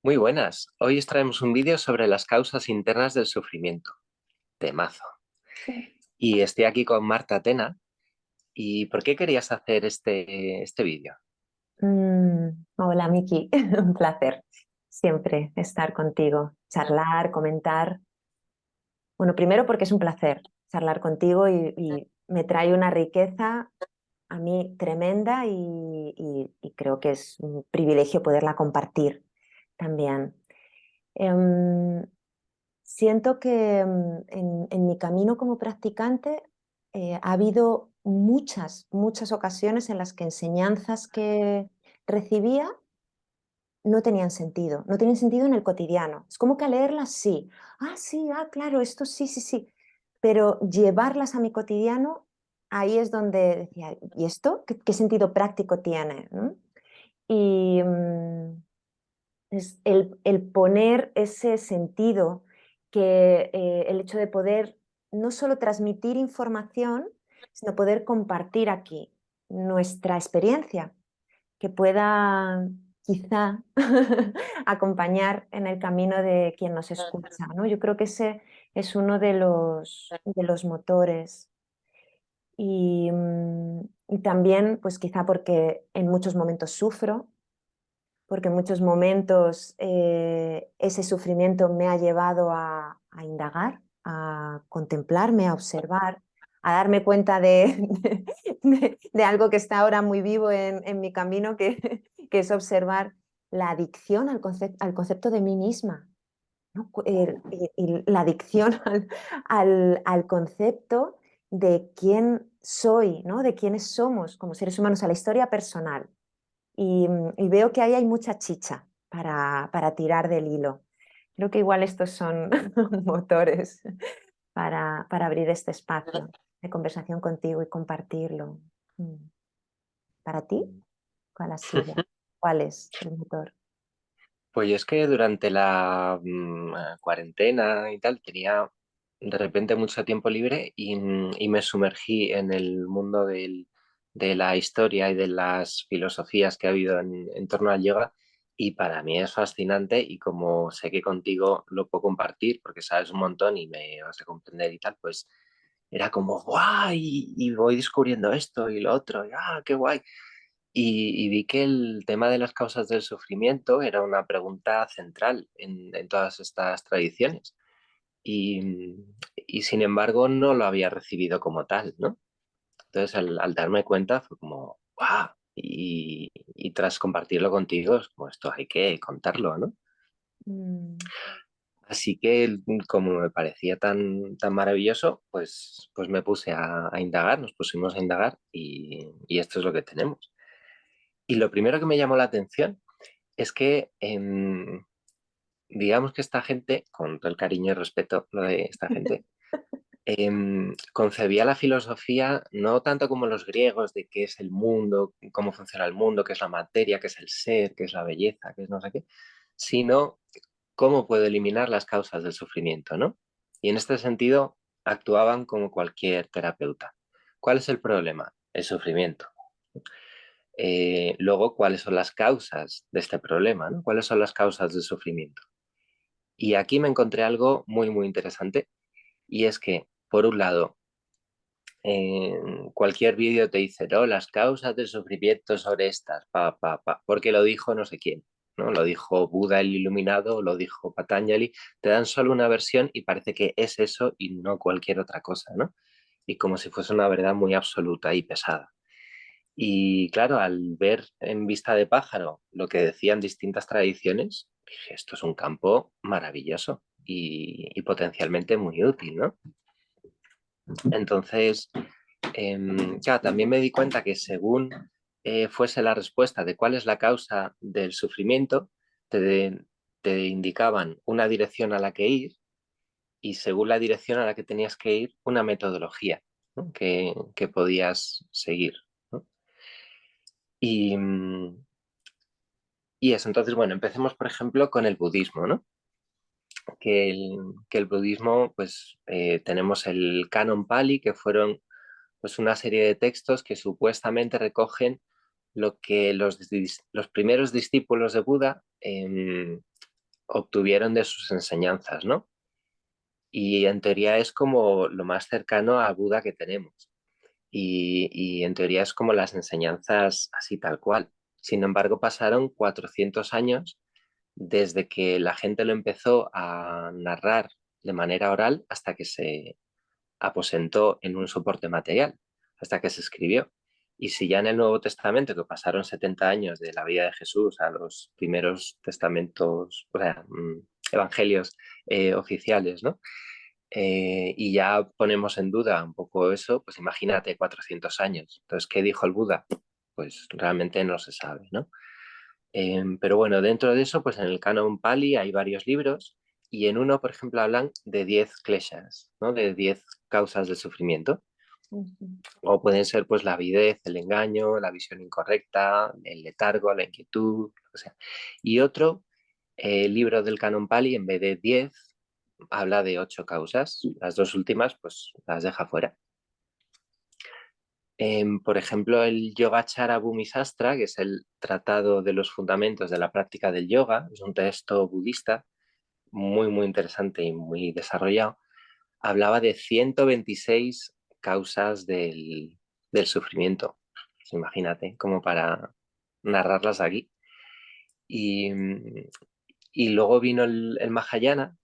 Muy buenas. Hoy os traemos un vídeo sobre las causas internas del sufrimiento. Temazo. Y estoy aquí con Marta Tena. ¿Y por qué querías hacer este vídeo? Hola Miki, un placer siempre estar contigo, charlar, comentar. Bueno, primero porque es un placer charlar contigo y me trae una riqueza a mí tremenda y creo que es un privilegio poderla compartir también. Em, Siento que en mi camino como practicante ha habido muchas ocasiones en las que enseñanzas que recibía no tenían sentido en el cotidiano. Es como que al leerlas sí, sí, claro, esto sí, sí, sí, pero llevarlas a mi cotidiano, ahí es donde decía, ¿y esto qué sentido práctico tiene? ¿No? Y es el poner ese sentido, que el hecho de poder no solo transmitir información, sino poder compartir aquí nuestra experiencia que pueda quizá acompañar en el camino de quien nos escucha, ¿no? Yo creo que ese es uno de los motores. Y también, pues quizá porque en muchos momentos sufro, porque en muchos momentos ese sufrimiento me ha llevado a indagar, a contemplarme, a observar, a darme cuenta de algo que está ahora muy vivo en mi camino, que es observar la adicción al concepto de mí misma, ¿no? Y la adicción al concepto de quién soy, ¿no? De quiénes somos como seres humanos, a la historia personal. Y veo que ahí hay mucha chicha para tirar del hilo. Creo que igual estos son motores para abrir este espacio de conversación contigo y compartirlo. Mm. ¿Para ti? ¿Cuál ha sido? ¿Cuál es el motor? Pues es que durante la cuarentena y tal tenía de repente mucho tiempo libre y me sumergí en el mundo de la historia y de las filosofías que ha habido en torno al yoga, y para mí es fascinante, y como sé que contigo lo puedo compartir porque sabes un montón y me vas a comprender y tal, pues era como guay, y voy descubriendo esto y lo otro, y qué guay. Y vi que el tema de las causas del sufrimiento era una pregunta central en todas estas tradiciones. Y sin embargo no lo había recibido como tal, ¿no? Entonces al darme cuenta fue como, ¡guau! Y tras compartirlo contigo, es como esto hay que contarlo, ¿no? Mm, Así que como me parecía tan maravilloso, pues me puse a indagar, nos pusimos a indagar, y esto es lo que tenemos. Y lo primero que me llamó la atención es que, digamos que esta gente, con todo el cariño y respeto lo de esta gente, concebía la filosofía no tanto como los griegos, de qué es el mundo, cómo funciona el mundo, qué es la materia, qué es el ser, qué es la belleza, qué es no sé qué, sino cómo puedo eliminar las causas del sufrimiento, ¿no? Y en este sentido actuaban como cualquier terapeuta. ¿Cuál es el problema? El sufrimiento. Luego, ¿cuáles son las causas de este problema, ¿no? ¿Cuáles son las causas del sufrimiento? Y aquí me encontré algo muy interesante, y es que, por un lado, en cualquier vídeo te dice, no, las causas del sufrimiento sobre estas, porque lo dijo no sé quién, ¿no? Lo dijo Buda el Iluminado, lo dijo Patanjali, te dan solo una versión y parece que es eso y no cualquier otra cosa, ¿no? Y como si fuese una verdad muy absoluta y pesada. Y claro, al ver en vista de pájaro lo que decían distintas tradiciones, dije, esto es un campo maravilloso y potencialmente muy útil, ¿no? Entonces, claro, también me di cuenta que según fuese la respuesta de cuál es la causa del sufrimiento, te, te indicaban una dirección a la que ir, y según la dirección a la que tenías que ir, una metodología, ¿no? que podías seguir, ¿no? Y, y eso, entonces, bueno, empecemos, por ejemplo, con el budismo, ¿no? Que el budismo, pues tenemos el Canon Pali, que fueron pues una serie de textos que supuestamente recogen lo que los primeros discípulos de Buda obtuvieron de sus enseñanzas, ¿no? Y en teoría es como lo más cercano a Buda que tenemos. Y en teoría es como las enseñanzas así tal cual. Sin embargo, pasaron 400 años desde que la gente lo empezó a narrar de manera oral hasta que se aposentó en un soporte material, hasta que se escribió. Y si ya en el Nuevo Testamento, que pasaron 70 años de la vida de Jesús a los primeros testamentos, o sea, evangelios oficiales, ¿no? Y ya ponemos en duda un poco eso, pues imagínate 400 años. Entonces, ¿qué dijo el Buda? Pues realmente no se sabe, ¿no? Pero bueno, dentro de eso, pues en el canon Pali hay varios libros y en uno, por ejemplo, hablan de 10 kleshas, ¿no? De 10 causas del sufrimiento. Ujú. O pueden ser pues la avidez, el engaño, la visión incorrecta, el letargo, la inquietud, o sea. Y otro libro del canon Pali, en vez de 10 habla de 8 causas. Las dos últimas, pues las deja fuera. Por ejemplo, el Yogachara Bhumisastra, que es el tratado de los fundamentos de la práctica del yoga, es un texto budista muy, muy interesante y muy desarrollado, hablaba de 126 causas del sufrimiento. Pues imagínate, como para narrarlas aquí. Y, y luego vino el Mahayana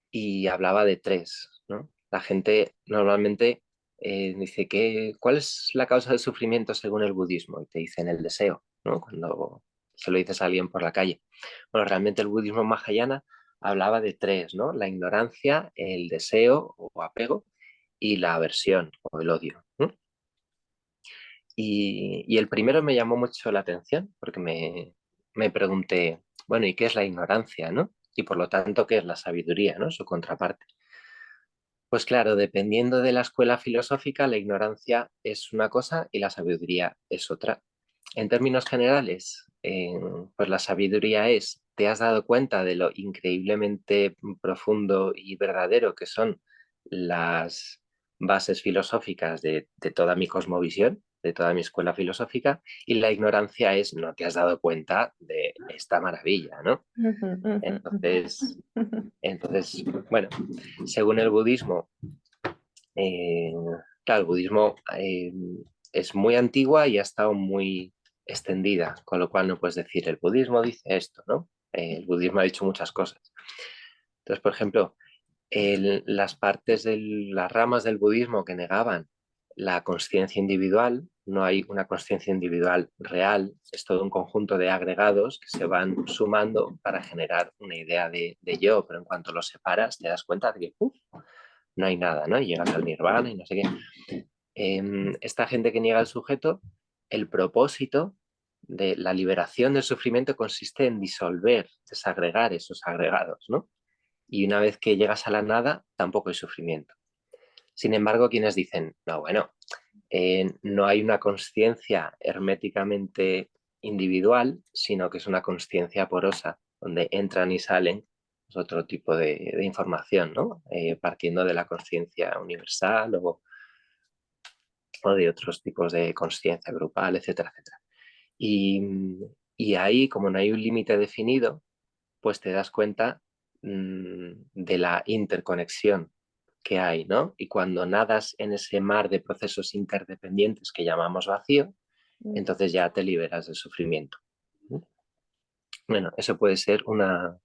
y hablaba de 3, ¿no? La gente normalmente dice que, ¿cuál es la causa del sufrimiento según el budismo? Y te dicen el deseo, ¿no? Cuando se lo dices a alguien por la calle. Bueno, realmente el budismo mahayana hablaba de 3, ¿no? La ignorancia, el deseo o apego y la aversión o el odio, ¿no? Y el primero me llamó mucho la atención porque me pregunté, bueno, ¿y qué es la ignorancia, no? Y por lo tanto, ¿qué es la sabiduría, no? Su contraparte. Pues claro, dependiendo de la escuela filosófica, la ignorancia es una cosa y la sabiduría es otra. En términos generales, pues la sabiduría es, te has dado cuenta de lo increíblemente profundo y verdadero que son las bases filosóficas de toda mi cosmovisión, de toda mi escuela filosófica, y la ignorancia es, no te has dado cuenta de esta maravilla, ¿no? Ujú, ujú, Entonces, ujú. entonces bueno, según el budismo, eh, claro, el budismo es muy antigua y ha estado muy extendida, con lo cual no puedes decir el budismo dice esto, ¿no? El budismo ha dicho muchas cosas. Entonces, por ejemplo, las partes de las ramas del budismo que negaban la consciencia individual, no hay una consciencia individual real, es todo un conjunto de agregados que se van sumando para generar una idea de yo, pero en cuanto los separas te das cuenta de que no hay nada, ¿no? Y llegas al nirvana y no sé qué. Esta gente que niega el sujeto, el propósito de la liberación del sufrimiento consiste en disolver, desagregar esos agregados, ¿no? Y una vez que llegas a la nada, tampoco hay sufrimiento. Sin embargo, quienes dicen, no, bueno, no hay una conciencia herméticamente individual, sino que es una conciencia porosa, donde entran y salen pues, otro tipo de información, ¿no? Partiendo de la conciencia universal o de otros tipos de conciencia grupal, etcétera, etcétera. Y, y ahí, como no hay un límite definido, pues te das cuenta de la interconexión que hay, ¿no? Y cuando nadas en ese mar de procesos interdependientes que llamamos vacío, entonces ya te liberas del sufrimiento. Bueno, eso puede ser una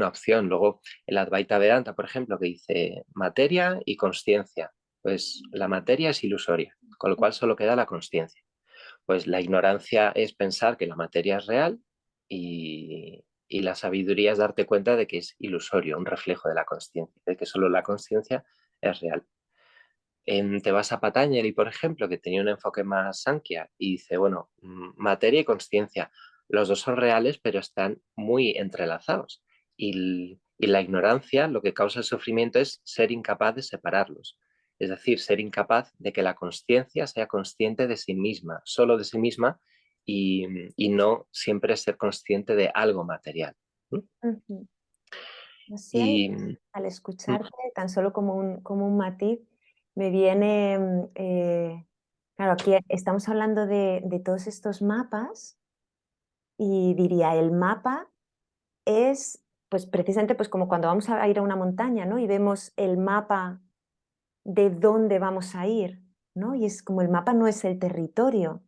opción. Luego, el Advaita Vedanta, por ejemplo, que dice materia y consciencia. Pues la materia es ilusoria, con lo cual solo queda la consciencia. Pues la ignorancia es pensar que la materia es real y la sabiduría es darte cuenta de que es ilusorio, un reflejo de la consciencia, de que solo la consciencia es real. Te vas a Patanjali, por ejemplo, que tenía un enfoque más Sankhya y dice, bueno, materia y consciencia, los dos son reales, pero están muy entrelazados. Y la ignorancia lo que causa el sufrimiento es ser incapaz de separarlos. Es decir, ser incapaz de que la consciencia sea consciente de sí misma, solo de sí misma, y no siempre ser consciente de algo material. ¿No? Ujú. No sé, Y al escucharte, tan solo como un matiz, me viene, claro, aquí estamos hablando de todos estos mapas y diría, el mapa es pues precisamente pues como cuando vamos a ir a una montaña, ¿no? Y vemos el mapa de dónde vamos a ir, ¿no? Y es como el mapa no es el territorio.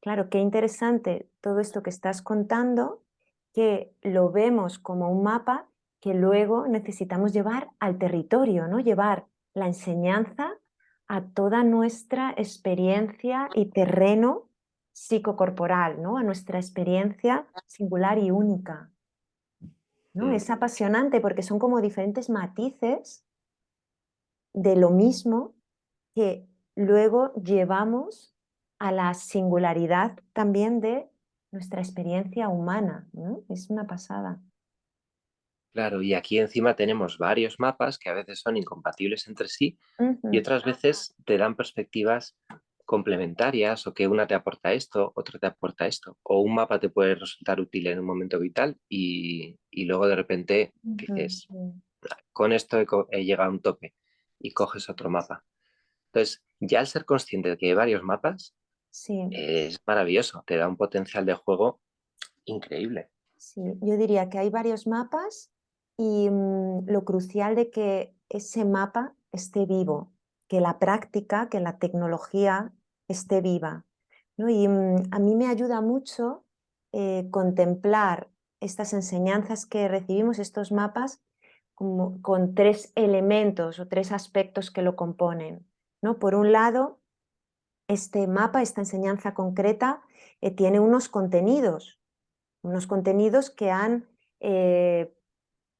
Claro, qué interesante todo esto que estás contando, que lo vemos como un mapa que luego necesitamos llevar al territorio, ¿no? Llevar la enseñanza a toda nuestra experiencia y terreno psicocorporal, ¿no? A nuestra experiencia singular y única, ¿no? Mm. Es apasionante porque son como diferentes matices de lo mismo que luego llevamos a la singularidad también de nuestra experiencia humana, ¿no? Es una pasada. Claro, y aquí encima tenemos varios mapas que a veces son incompatibles entre sí y Ujú, otras veces te dan perspectivas complementarias o que una te aporta esto, otra te aporta esto. O un mapa te puede resultar útil en un momento vital y luego de repente ujú, dices, ujú. con esto he llegado a un tope y coges otro mapa. Entonces, ya al ser consciente de que hay varios mapas, Sí, es maravilloso, te da un potencial de juego increíble. sí, yo diría que hay varios mapas y lo crucial de que ese mapa esté vivo, que la práctica, que la tecnología esté viva, ¿no? Y a mí me ayuda mucho contemplar estas enseñanzas que recibimos, estos mapas, como, con tres elementos o tres aspectos que lo componen, ¿no? Por un lado, este mapa, esta enseñanza concreta, tiene unos contenidos que han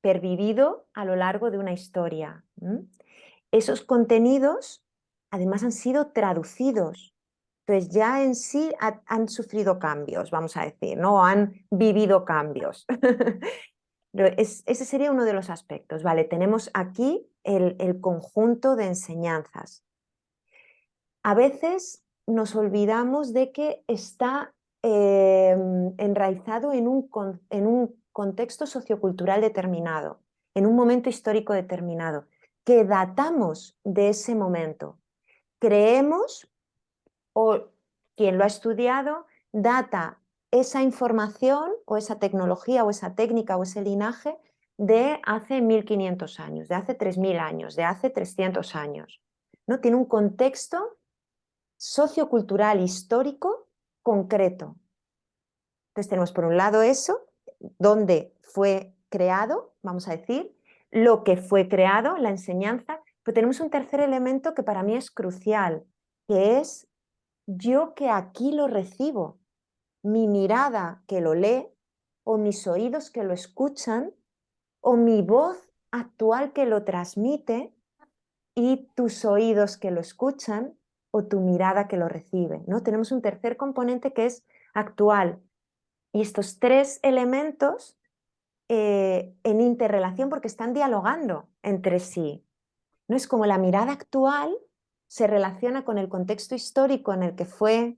pervivido a lo largo de una historia. Esos contenidos además han sido traducidos, entonces ya en sí han sufrido cambios, vamos a decir, ¿no? Han vivido cambios. Ese sería uno de los aspectos. Vale, tenemos aquí el conjunto de enseñanzas. A veces nos olvidamos de que está enraizado en un contexto sociocultural determinado, en un momento histórico determinado, que datamos de ese momento. Creemos, o quien lo ha estudiado, data esa información o esa tecnología o esa técnica o ese linaje de hace 1500 años, de hace 3000 años, de hace 300 años. ¿No? Tiene un contexto sociocultural histórico concreto. Entonces tenemos por un lado eso, donde fue creado, vamos a decir, lo que fue creado, la enseñanza, pero tenemos un tercer elemento que para mí es crucial, que es yo que aquí lo recibo, mi mirada que lo lee, o mis oídos que lo escuchan, o mi voz actual que lo transmite, y tus oídos que lo escuchan o tu mirada que lo recibe, ¿no? Tenemos un tercer componente que es actual. Y estos tres elementos en interrelación porque están dialogando entre sí. ¿No? Es como la mirada actual se relaciona con el contexto histórico en el que fue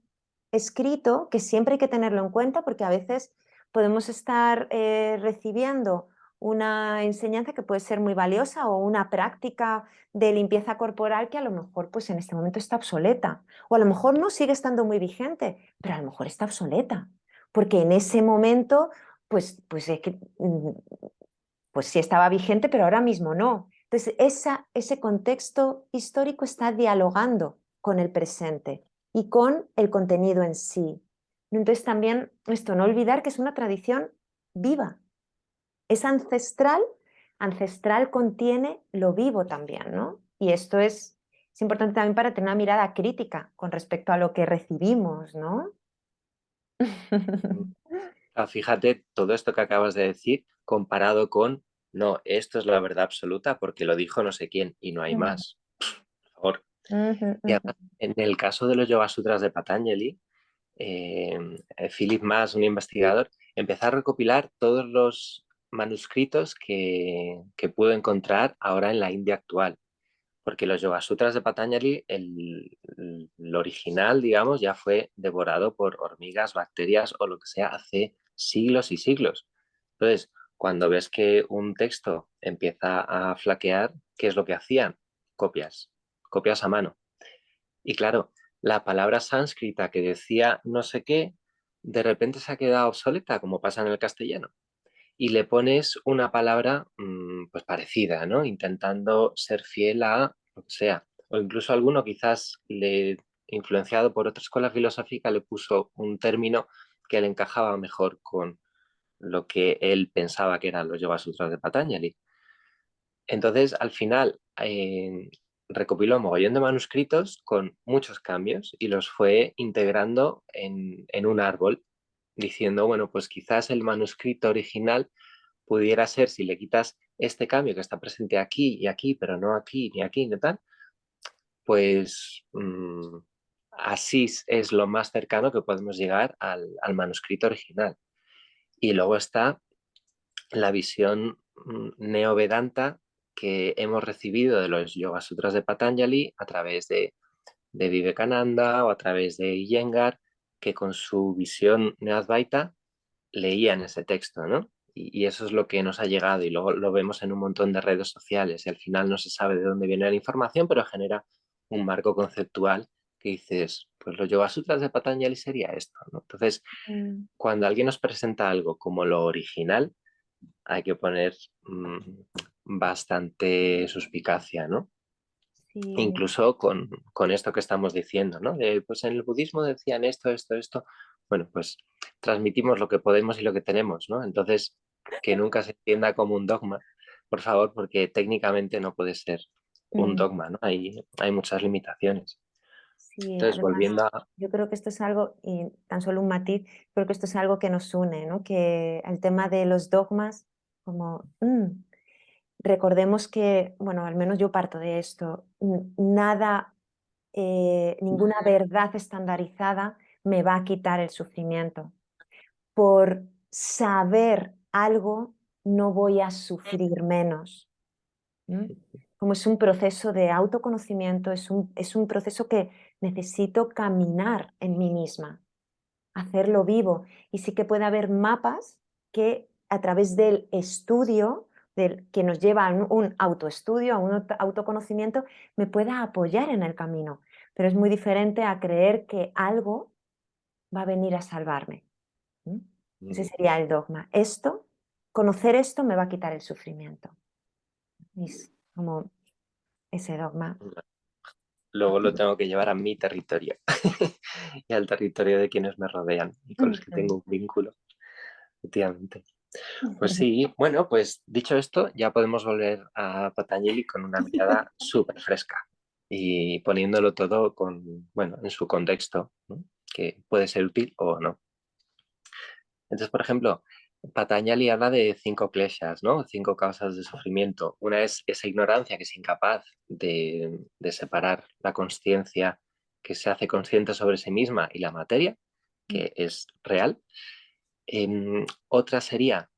escrito, que siempre hay que tenerlo en cuenta porque a veces podemos estar recibiendo una enseñanza que puede ser muy valiosa o una práctica de limpieza corporal que a lo mejor pues en este momento está obsoleta o a lo mejor no sigue estando muy vigente, pero a lo mejor está obsoleta porque en ese momento pues es que pues sí estaba vigente, pero ahora mismo no. Entonces, ese contexto histórico está dialogando con el presente y con el contenido en sí. Entonces, también esto, no olvidar que es una tradición viva. Es ancestral, ancestral contiene lo vivo también, ¿no? Y esto es importante también para tener una mirada crítica con respecto a lo que recibimos, ¿no? Fíjate todo esto que acabas de decir comparado con, no, esto es la verdad absoluta porque lo dijo no sé quién y no hay más. Por favor. Ujú, Y ujú, además, en el caso de los Yoga Sutras de Patanjali, Philip Maas, un investigador, empezó a recopilar todos los manuscritos que pudo encontrar ahora en la India actual. Porque los Yoga Sutras de Patanjali, el original, digamos, ya fue devorado por hormigas, bacterias o lo que sea hace siglos y siglos. Entonces, cuando ves que un texto empieza a flaquear, ¿qué es lo que hacían? Copias, copias a mano. Y claro, la palabra sánscrita que decía no sé qué, de repente se ha quedado obsoleta, como pasa en el castellano. y le pones una palabra pues parecida, ¿no? Intentando ser fiel a lo que sea. O incluso alguno quizás influenciado por otra escuela filosófica le puso un término que le encajaba mejor con lo que él pensaba que eran los Yoga Sutras de Patanjali. Entonces, al final, recopiló un mogollón de manuscritos con muchos cambios y los fue integrando en un árbol, diciendo, bueno, pues quizás el manuscrito original pudiera ser, si le quitas este cambio que está presente aquí y aquí, pero no aquí, ni aquí, ni tal, pues así es lo más cercano que podemos llegar al manuscrito original. Y luego está la visión neovedanta que hemos recibido de los Yoga Sutras de Patanjali a través de Vivekananda o a través de Iyengar, que con su visión neoadvaita leían ese texto, ¿no? Y eso es lo que nos ha llegado y luego lo vemos en un montón de redes sociales y al final no se sabe de dónde viene la información, pero genera un marco conceptual que dices, pues los Yoga Sutras de Patanjali sería esto, ¿no? Entonces, Mm, cuando alguien nos presenta algo como lo original, hay que poner bastante suspicacia, ¿no? sí, Incluso con esto que estamos diciendo, ¿no? Pues en el budismo decían esto, esto, esto. Bueno, pues transmitimos lo que podemos y lo que tenemos, ¿no? Entonces, que nunca se entienda como un dogma, por favor, porque técnicamente no puede ser un mm, dogma, ¿no? Hay muchas limitaciones. sí, Entonces, además volviendo a... yo creo que esto es algo, y tan solo un matiz, creo que esto es algo que nos une, ¿no? Que el tema de los dogmas, como, recordemos que, bueno, al menos yo parto de esto, nada, ninguna verdad estandarizada me va a quitar el sufrimiento. Por saber algo no voy a sufrir menos. ¿M? Como es un proceso de autoconocimiento, es un proceso que necesito caminar en mí misma, hacerlo vivo. Y sí que puede haber mapas que a través del estudio, que nos lleva a un autoestudio, a un autoconocimiento, me pueda apoyar en el camino. Pero es muy diferente a creer que algo va a venir a salvarme. ¿M? Ese sería el dogma. Esto, conocer esto me va a quitar el sufrimiento. Es como ese dogma. Luego lo tengo que llevar a mi territorio y al territorio de quienes me rodean y con los que tengo un vínculo, efectivamente. Pues sí, bueno, pues dicho esto, ya podemos volver a Patanjali con una mirada súper fresca y poniéndolo todo bueno, en su contexto, ¿no? Que puede ser útil o no. Entonces, por ejemplo, Patanjali habla de 5 kleshas, ¿no? 5 causas de sufrimiento. Una es esa ignorancia que es incapaz de separar la conciencia que se hace consciente sobre sí misma y la materia, que es real. Otra sería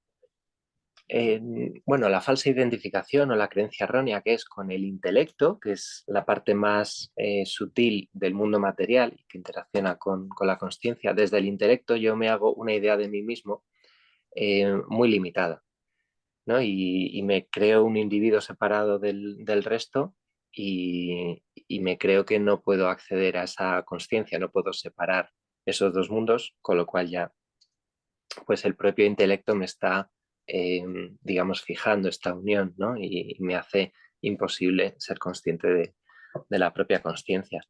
bueno, la falsa identificación o la creencia errónea que es con el intelecto, que es la parte más sutil del mundo material y que interacciona con la consciencia. Desde el intelecto yo me hago una idea de mí mismo muy limitada, ¿no? Y me creo un individuo separado del resto y me creo que no puedo acceder a esa consciencia, no puedo separar esos dos mundos, con lo cual ya pues el propio intelecto me está, digamos, fijando esta unión, ¿no? Y me hace imposible ser consciente de la propia consciencia.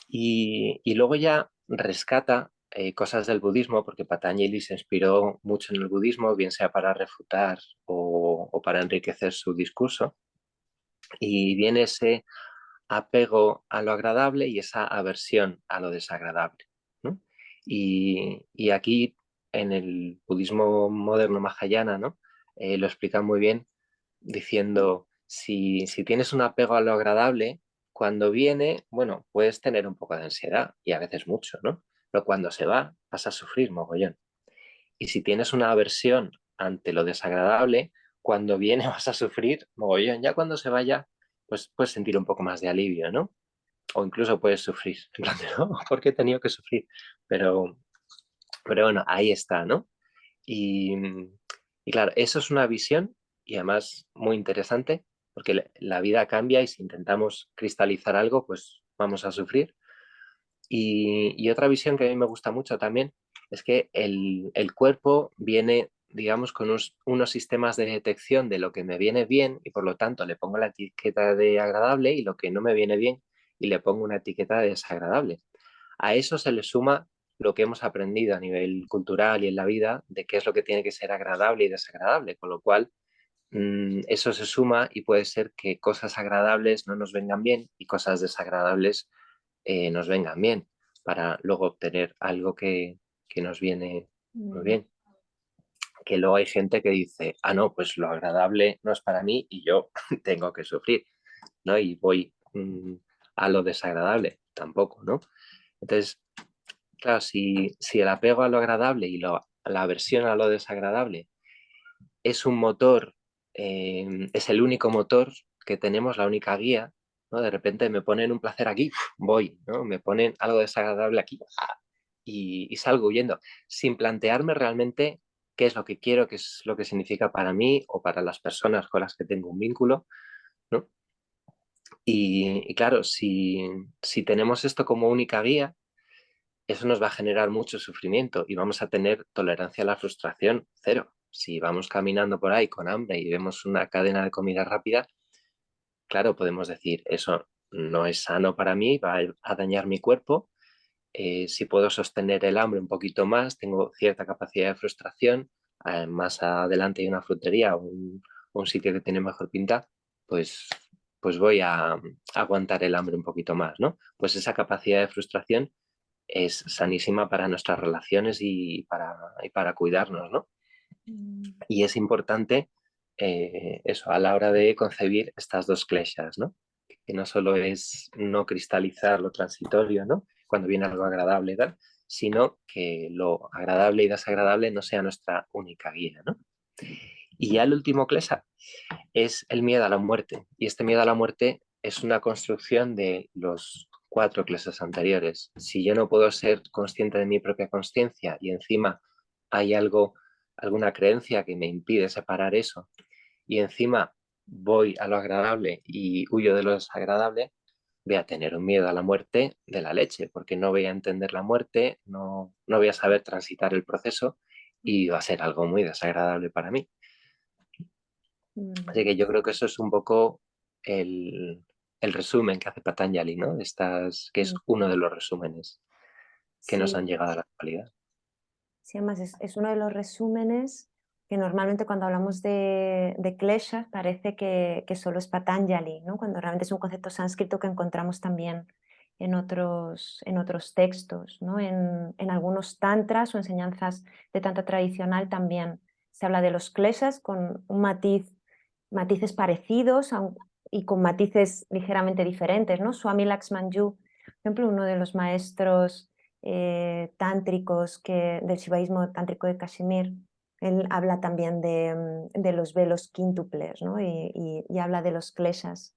Y luego ya rescata cosas del budismo, porque Patanjali se inspiró mucho en el budismo, bien sea para refutar o para enriquecer su discurso. Y viene ese apego a lo agradable y esa aversión a lo desagradable, ¿no? Y aquí en el budismo moderno mahayana, ¿no? Lo explica muy bien diciendo, si tienes un apego a lo agradable, cuando viene, bueno, puedes tener un poco de ansiedad y a veces mucho, ¿no? Pero cuando se va, vas a sufrir mogollón. Y si tienes una aversión ante lo desagradable, cuando viene vas a sufrir mogollón. Ya cuando se vaya, pues puedes sentir un poco más de alivio, ¿no? O incluso puedes sufrir. En plan de, no, ¿por qué he tenido que sufrir? Pero, pero bueno, ahí está, ¿no? Y, y claro, eso es una visión y además muy interesante porque la vida cambia y si intentamos cristalizar algo, pues vamos a sufrir. Y otra visión que a mí me gusta mucho también es que el cuerpo viene digamos, con unos sistemas de detección de lo que me viene bien y por lo tanto le pongo la etiqueta de agradable y lo que no me viene bien y le pongo una etiqueta de desagradable. A eso se le suma lo que hemos aprendido a nivel cultural y en la vida de qué es lo que tiene que ser agradable y desagradable, con lo cual eso se suma y puede ser que cosas agradables no nos vengan bien y cosas desagradables nos vengan bien para luego obtener algo que nos viene muy Mm, bien. Que luego hay gente que dice, ah, no, pues lo agradable no es para mí y yo tengo que sufrir, ¿no? Y voy a lo desagradable, tampoco, ¿no? Entonces, claro, si el apego a lo agradable y la aversión a lo desagradable es un motor, es el único motor que tenemos, la única guía, ¿no? De repente me ponen un placer aquí, voy, ¿no? Me ponen algo desagradable aquí y salgo huyendo, sin plantearme realmente qué es lo que quiero, qué es lo que significa para mí o para las personas con las que tengo un vínculo, ¿no? Y claro, si tenemos esto como única guía, eso nos va a generar mucho sufrimiento y vamos a tener tolerancia a la frustración cero. Si vamos caminando por ahí con hambre y vemos una cadena de comida rápida, claro, podemos decir, eso no es sano para mí, va a dañar mi cuerpo. Si puedo sostener el hambre un poquito más, tengo cierta capacidad de frustración, más adelante hay una frutería o un sitio que tiene mejor pinta, pues, pues voy a aguantar el hambre un poquito más, ¿no? Pues esa capacidad de frustración es sanísima para nuestras relaciones y para cuidarnos, ¿no? mm, Y es importante eso a la hora de concebir estas dos kleshas, ¿no? Que no solo es no cristalizar lo transitorio, ¿no? Cuando viene algo agradable y tal, sino que lo agradable y desagradable no sea nuestra única guía, ¿no? Y ya el último klesha es el miedo a la muerte. Y este miedo a la muerte es una construcción de los cuatro clases anteriores. Si yo no puedo ser consciente de mi propia conciencia y encima hay algo, alguna creencia que me impide separar eso, y encima voy a lo agradable y huyo de lo desagradable, voy a tener un miedo a la muerte de la leche, porque no voy a entender la muerte, no voy a saber transitar el proceso y va a ser algo muy desagradable para mí. mm. Así que yo creo que eso es un poco el, el resumen que hace Patanjali, ¿no? Estas, que es Mm. uno de los resúmenes que nos Sí, han llegado a la actualidad. sí, además es uno de los resúmenes que normalmente cuando hablamos de kleshas parece que solo es Patanjali, ¿no? Cuando realmente es un concepto sánscrito que encontramos también en otros textos, ¿no? En algunos tantras o enseñanzas de tantra tradicional también se habla de los kleshas con un matices parecidos y con matices ligeramente diferentes, ¿no? Swami Laxmanju, por ejemplo, uno de los maestros tántricos del shivaísmo tántrico de Kashmir, él habla también de los velos quíntuples, ¿no? Y habla de los kleshas.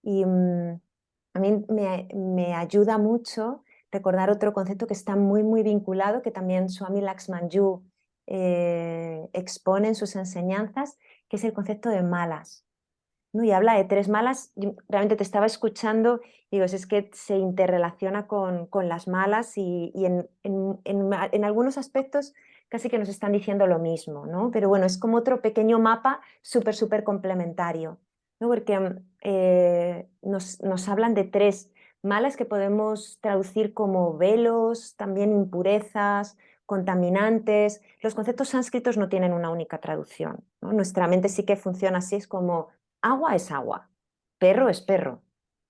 Y a mí me ayuda mucho recordar otro concepto que está muy, muy vinculado, que también Swami Laxmanju expone en sus enseñanzas, que es el concepto de malas. ¿No? Y habla de tres malas. Yo realmente te estaba escuchando y digo, es que se interrelaciona con las malas y en algunos aspectos casi que nos están diciendo lo mismo, ¿no? Pero bueno, es como otro pequeño mapa súper, súper complementario, ¿no? Porque nos hablan de tres malas que podemos traducir como velos, también impurezas, contaminantes. Los conceptos sánscritos no tienen una única traducción, ¿no? Nuestra mente sí que funciona así, es como agua es agua, perro es perro,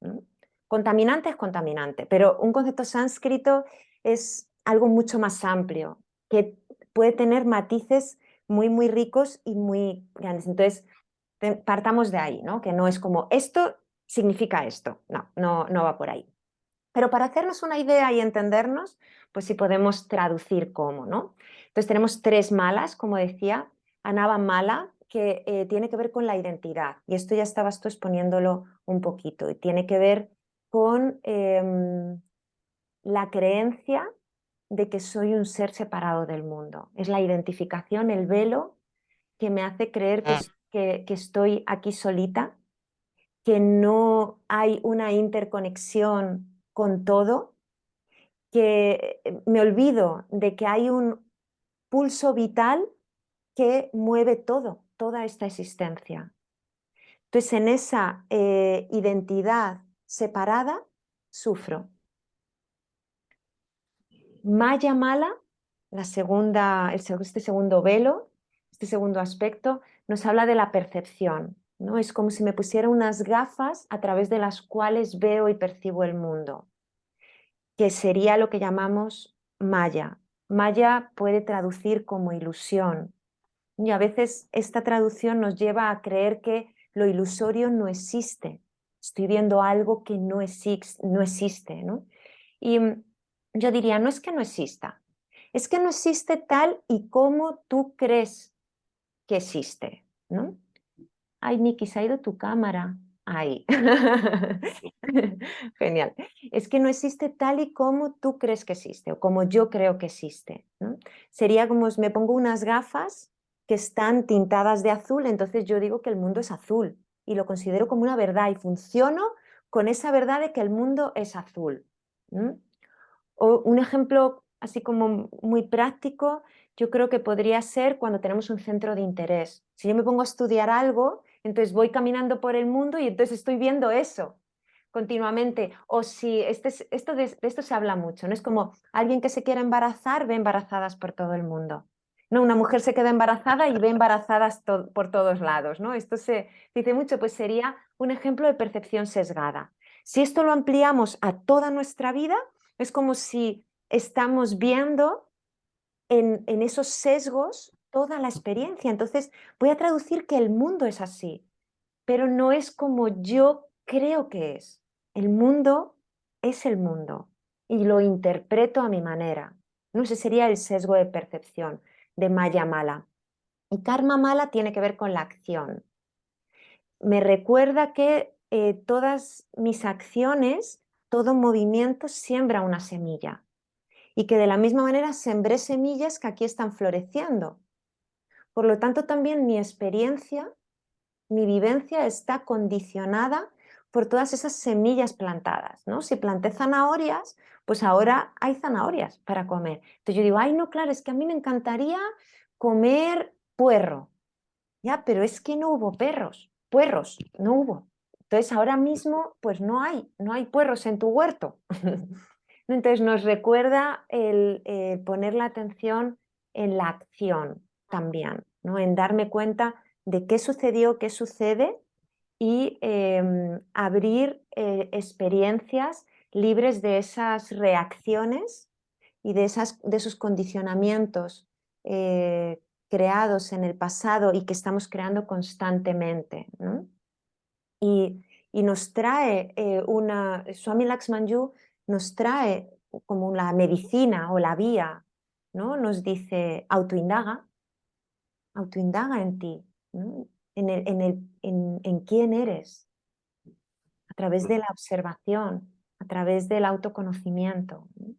¿no? Contaminante es contaminante, pero un concepto sánscrito es algo mucho más amplio, que puede tener matices muy, muy ricos y muy grandes. Entonces, partamos de ahí, ¿no? Que no es como esto significa esto, no va por ahí. Pero para hacernos una idea y entendernos, pues sí podemos traducir cómo, ¿no? Entonces tenemos tres malas, como decía, Anava mala, que tiene que ver con la identidad. Y esto ya estabas tú exponiéndolo un poquito. Y tiene que ver con la creencia de que soy un ser separado del mundo. Es la identificación, el velo que me hace creer que estoy aquí solita, que no hay una interconexión con todo, que me olvido de que hay un pulso vital que mueve todo, toda esta existencia. Entonces, en esa identidad separada, sufro. Maya mala, este segundo velo, este segundo aspecto, nos habla de la percepción, ¿no? Es como si me pusiera unas gafas a través de las cuales veo y percibo el mundo, que sería lo que llamamos maya. Maya puede traducir como ilusión, y a veces esta traducción nos lleva a creer que lo ilusorio no existe. Estoy viendo algo que no existe, ¿no? Y yo diría, no es que no exista, es que no existe tal y como tú crees que existe, ¿no? Ay, Miki, se ha ido tu cámara. Ahí. Genial. Es que no existe tal y como tú crees que existe o como yo creo que existe, ¿no? Sería como si me pongo unas gafas que están tintadas de azul, entonces yo digo que el mundo es azul y lo considero como una verdad y funciono con esa verdad de que el mundo es azul. ¿No? O un ejemplo así como muy práctico, yo creo que podría ser cuando tenemos un centro de interés. Si yo me pongo a estudiar algo, entonces voy caminando por el mundo y entonces estoy viendo eso continuamente. O si de esto se habla mucho, ¿no? Es como alguien que se quiere embarazar, ve embarazadas por todo el mundo. No, una mujer se queda embarazada y ve embarazadas por todos lados, ¿no? Esto se dice mucho, pues sería un ejemplo de percepción sesgada. Si esto lo ampliamos a toda nuestra vida, es como si estamos viendo en esos sesgos toda la experiencia. Entonces, voy a traducir que el mundo es así, pero no es como yo creo que es. El mundo es el mundo y lo interpreto a mi manera. No sé, sería el sesgo de percepción de Maya Mala. Y Karma Mala tiene que ver con la acción. Me recuerda que todas mis acciones, todo movimiento siembra una semilla y que de la misma manera sembré semillas que aquí están floreciendo. Por lo tanto, también mi experiencia, mi vivencia está condicionada por todas esas semillas plantadas, ¿no? Si planté zanahorias, pues ahora hay zanahorias para comer. Entonces yo digo, ay, no, claro, es que a mí me encantaría comer puerro, ya, pero es que no hubo puerros, no hubo. Entonces ahora mismo, pues no hay puerros en tu huerto. Entonces nos recuerda el poner la atención en la acción también, ¿no? En darme cuenta de qué sucedió, qué sucede y abrir experiencias libres de esas reacciones y de esos condicionamientos creados en el pasado y que estamos creando constantemente, ¿no? Y, y nos trae Swami Lakshmanju nos trae como la medicina o la vía, ¿no? Nos dice, autoindaga en ti, ¿no? En quién eres, a través de la observación, a través del autoconocimiento, ¿no?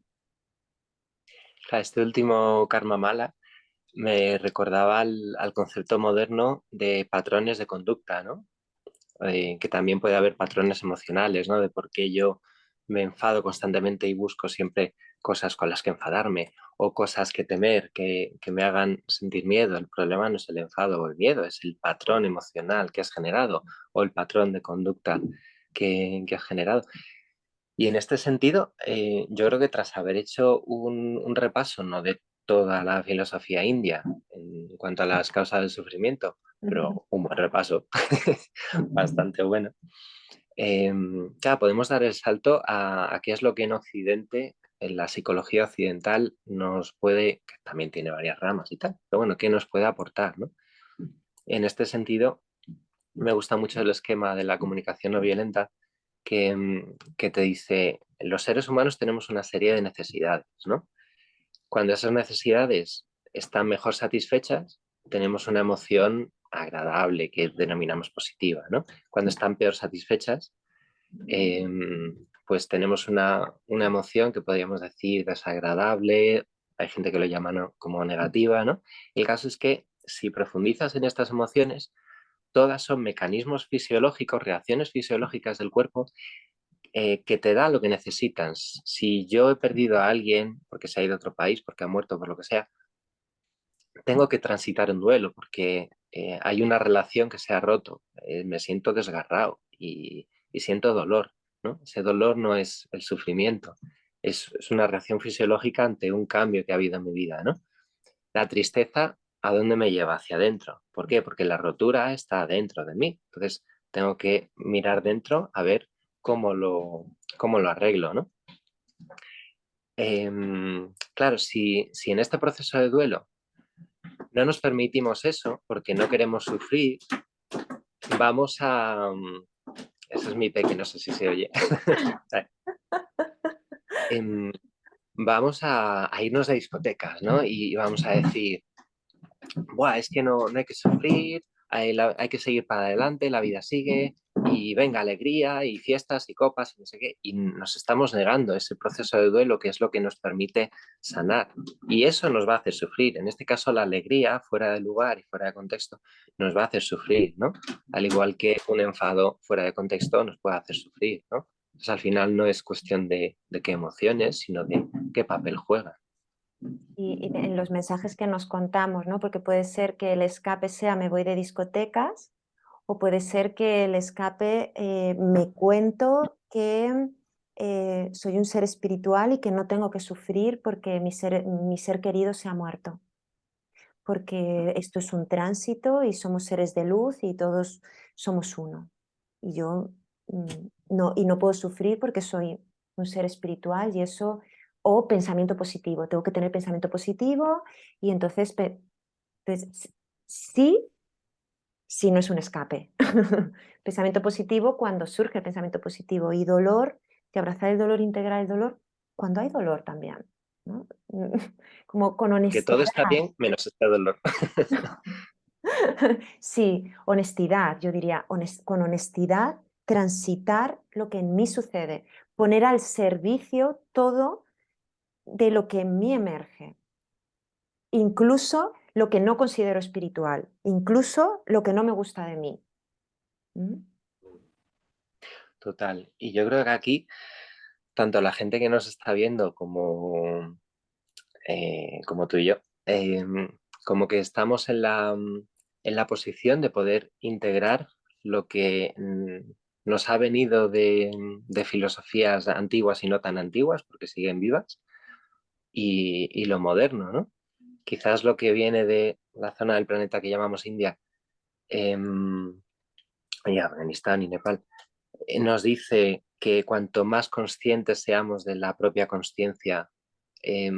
Claro, este último karma mala me recordaba al concepto moderno de patrones de conducta, ¿no? Que también puede haber patrones emocionales, ¿no? De por qué yo me enfado constantemente y busco siempre cosas con las que enfadarme o cosas que temer, que me hagan sentir miedo. El problema no es el enfado o el miedo, es el patrón emocional que has generado o el patrón de conducta que has generado. Y en este sentido, yo creo que tras haber hecho un repaso, no de toda la filosofía india en cuanto a las causas del sufrimiento, pero un buen repaso, bastante bueno, claro, podemos dar el salto a qué es lo que en Occidente, en la psicología occidental, nos puede, que también tiene varias ramas y tal, pero bueno, qué nos puede aportar, ¿no? En este sentido, me gusta mucho el esquema de la comunicación no violenta que te dice, los seres humanos tenemos una serie de necesidades, ¿no? Cuando esas necesidades están mejor satisfechas, tenemos una emoción agradable que denominamos positiva, ¿no? Cuando están peor satisfechas, eh, pues tenemos una emoción que podríamos decir desagradable, hay gente que lo llama ¿no? como negativa, ¿no? El caso es que si profundizas en estas emociones, todas son mecanismos fisiológicos, reacciones fisiológicas del cuerpo que te da lo que necesitas. Si yo he perdido a alguien porque se ha ido a otro país, porque ha muerto, por lo que sea, tengo que transitar un duelo porque hay una relación que se ha roto, me siento desgarrado y siento dolor, ¿no? Ese dolor no es el sufrimiento, es una reacción fisiológica ante un cambio que ha habido en mi vida, ¿no? La tristeza, ¿a dónde me lleva? Hacia adentro. ¿Por qué? Porque la rotura está dentro de mí. Entonces, tengo que mirar dentro a ver cómo lo arreglo, ¿no? Claro, si en este proceso de duelo no nos permitimos eso porque no queremos sufrir, vamos a... Ese es mi peque, no sé si se oye. Em, vamos a irnos a discotecas, ¿no? Y vamos a decir, buah, es que no hay que sufrir, hay que seguir para adelante, la vida sigue, y venga alegría y fiestas y copas y no sé qué, y nos estamos negando ese proceso de duelo que es lo que nos permite sanar. Y eso nos va a hacer sufrir. En este caso, la alegría, fuera de lugar y fuera de contexto, nos va a hacer sufrir, ¿no? Al igual que un enfado fuera de contexto nos puede hacer sufrir, ¿no? Entonces, al final no es cuestión de qué emociones, sino de qué papel juega. Y en los mensajes que nos contamos, ¿no? Porque puede ser que el escape sea me voy de discotecas, o puede ser que el escape me cuento que soy un ser espiritual y que no tengo que sufrir porque mi ser querido se ha muerto. Porque esto es un tránsito y somos seres de luz y todos somos uno. Y yo no puedo sufrir porque soy un ser espiritual y eso, o pensamiento positivo, tengo que tener pensamiento positivo y entonces pues, sí, sí no es un escape. Pensamiento positivo cuando surge el pensamiento positivo y dolor, que abrazar el dolor, integrar el dolor, cuando hay dolor también, ¿no? Como con Que honestidad. todo está bien menos este dolor. Sí, honestidad, yo diría, con honestidad, transitar lo que en mí sucede, poner al servicio todo de lo que en mí emerge, incluso lo que no considero espiritual, incluso lo que no me gusta de mí. ¿Mm? Total. Y yo creo que aquí, tanto la gente que nos está viendo como tú y yo, como que estamos en la posición de poder integrar lo que nos ha venido de filosofías antiguas y no tan antiguas, porque siguen vivas, y lo moderno, ¿no? Quizás lo que viene de la zona del planeta que llamamos India, em, y Afganistán y Nepal, nos dice que cuanto más conscientes seamos de la propia consciencia,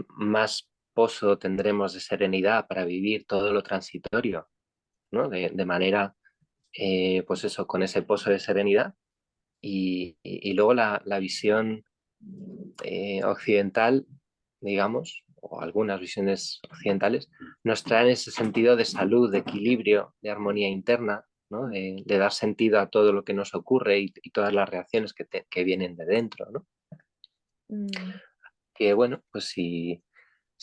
más pozo tendremos de serenidad para vivir todo lo transitorio, ¿no? De manera, pues eso, con ese pozo de serenidad. Y luego la visión occidental, digamos, o algunas visiones occidentales, nos traen ese sentido de salud, de equilibrio, de armonía interna, ¿no? De dar sentido a todo lo que nos ocurre y todas las reacciones que vienen de dentro, ¿no? Mm, Que bueno, pues si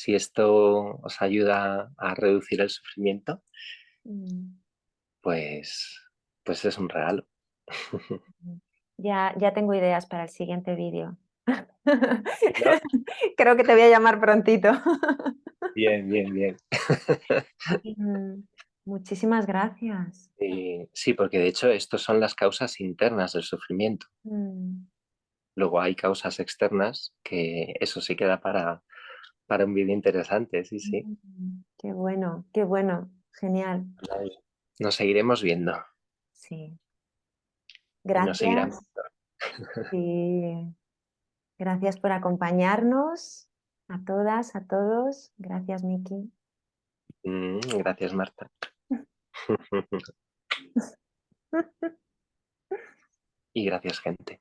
esto os ayuda a reducir el sufrimiento, mm, pues, pues es un regalo. mm. Ya tengo ideas para el siguiente vídeo. ¿Sí, no? Creo que te voy a llamar prontito. Bien, bien, bien. Mm, Muchísimas gracias. Sí, porque de hecho estas son las causas internas del sufrimiento. Mm, Luego hay causas externas que eso sí queda para un vídeo interesante, sí, sí. qué bueno, genial. Nos seguiremos viendo Sí, y nos seguirán. gracias. Sí, gracias por acompañarnos a todas, a todos. Gracias, Miki. Gracias, Marta. Y gracias, gente.